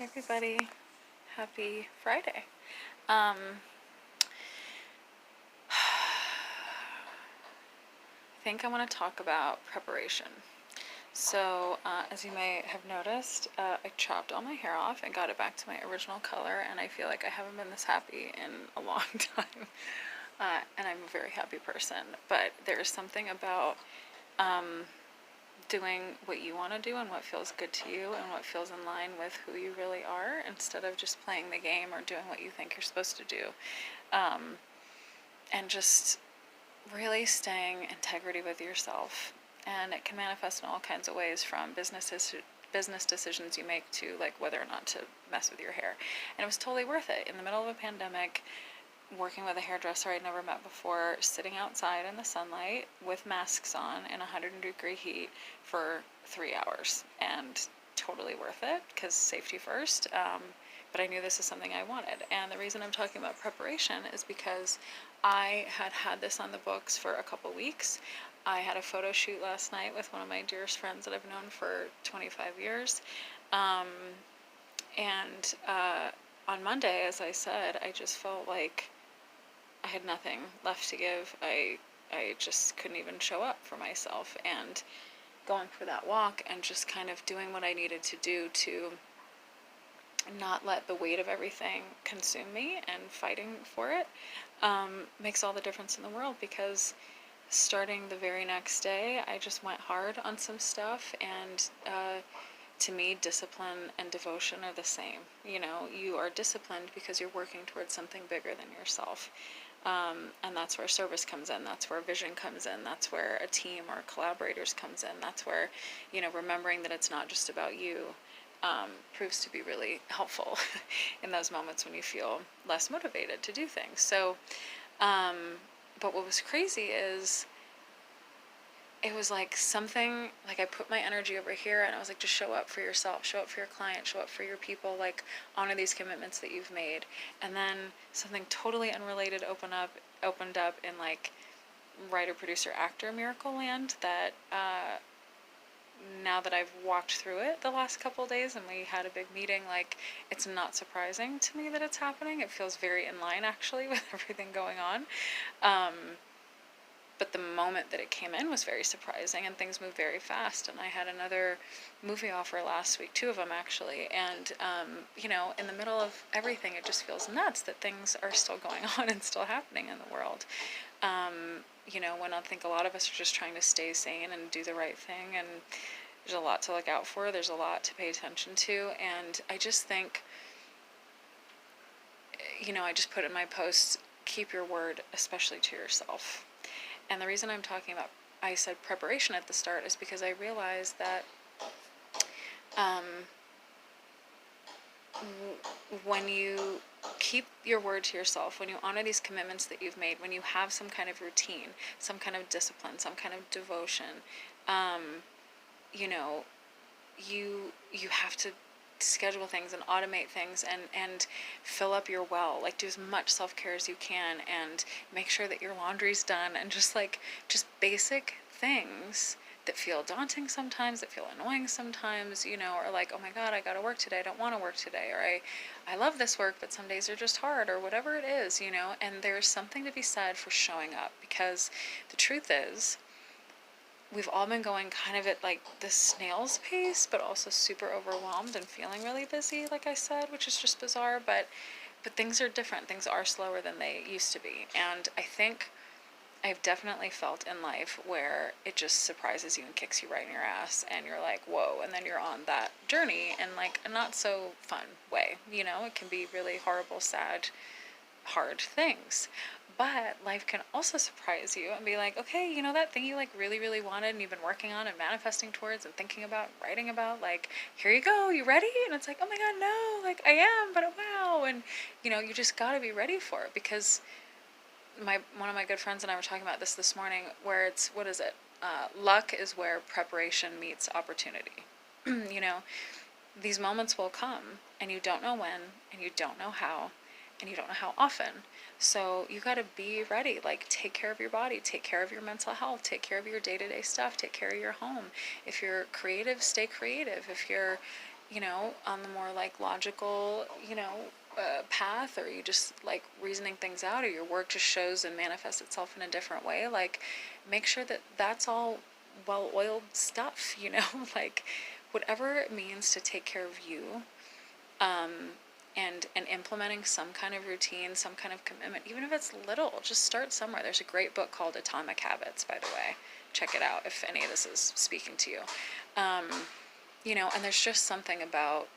Hey everybody, happy Friday. I think I want to talk about preparation. So, as you may have noticed, I chopped all my hair off and got it back to my original color, and I feel like I haven't been this happy in a long time. And I'm a very happy person, but there is something about doing what you want to do and what feels good to you and what feels in line with who you really are instead of just playing the game or doing what you think you're supposed to do. And just really staying integrity with yourself. And it can manifest in all kinds of ways, from business decisions you make to like whether or not to mess with your hair. And it was totally worth it. In the middle of a pandemic, working with a hairdresser I'd never met before, sitting outside in the sunlight with masks on in 100-degree heat for 3 hours, and totally worth it because safety first. But I knew this is something I wanted. And the reason I'm talking about preparation is because I had this on the books for a couple weeks. I had a photo shoot last night with one of my dearest friends that I've known for 25 years. And on Monday, as I said, I just felt like I had nothing left to give. I just couldn't even show up for myself. And going for that walk and just kind of doing what I needed to do to not let the weight of everything consume me and fighting for it makes all the difference in the world, because starting the very next day I just went hard on some stuff, and to me discipline and devotion are the same. You are disciplined because you're working towards something bigger than yourself, and that's where service comes in, that's where vision comes in, that's where a team or collaborators comes in, that's where remembering that it's not just about you proves to be really helpful in those moments when you feel less motivated to do things. So, but what was crazy is it was like something, like I put my energy over here and I was like, just show up for yourself, show up for your client, show up for your people, like honor these commitments that you've made. And then something totally unrelated opened up in like writer, producer, actor miracle land that now that I've walked through it the last couple of days and we had a big meeting, like it's not surprising to me that it's happening. It feels very in line actually with everything going on. But the moment that it came in was very surprising, and things moved very fast. And I had another movie offer last week, 2 of them actually. And, in the middle of everything, it just feels nuts that things are still going on and still happening in the world. When I think a lot of us are just trying to stay sane and do the right thing, and there's a lot to look out for, there's a lot to pay attention to, and I just think, I just put in my post, keep your word, especially to yourself. And the reason I said preparation at the start is because I realized that when you keep your word to yourself, when you honor these commitments that you've made, when you have some kind of routine, some kind of discipline, some kind of devotion, you have to schedule things and automate things and fill up your well, like do as much self-care as you can and make sure that your laundry's done, and just basic things that feel daunting sometimes, that feel annoying sometimes, or like, oh my god, I gotta work today, I don't want to work today, or I love this work but some days are just hard, or whatever it is, and there's something to be said for showing up, because the truth is we've all been going kind of at like the snail's pace, but also super overwhelmed and feeling really busy, like I said, which is just bizarre. But things are different. Things are slower than they used to be. And I think I've definitely felt in life where it just surprises you and kicks you right in your ass, and you're like, whoa, and then you're on that journey in like a not so fun way. It can be really horrible, sad, hard things. But life can also surprise you and be like, okay, that thing you like really, really wanted and you've been working on and manifesting towards and thinking about, writing about, like, here you go, you ready? And it's like, oh my god, no, like I am, but wow. And you just gotta be ready for it, because one of my good friends and I were talking about this morning, where it's, what is it? Luck is where preparation meets opportunity. These moments will come and you don't know when, and you don't know how, and you don't know how often. So you got to be ready. Like, take care of your body, take care of your mental health, take care of your day-to-day stuff, take care of your home. If you're creative, stay creative. If you're on the more like logical, path, or you just like reasoning things out, or your work just shows and manifests itself in a different way, like make sure that that's all well-oiled stuff, like whatever it means to take care of you, um, and implementing some kind of routine, some kind of commitment, even if it's little, just start somewhere. There's a great book called Atomic Habits, by the way. Check it out if any of this is speaking to you. And there's just something about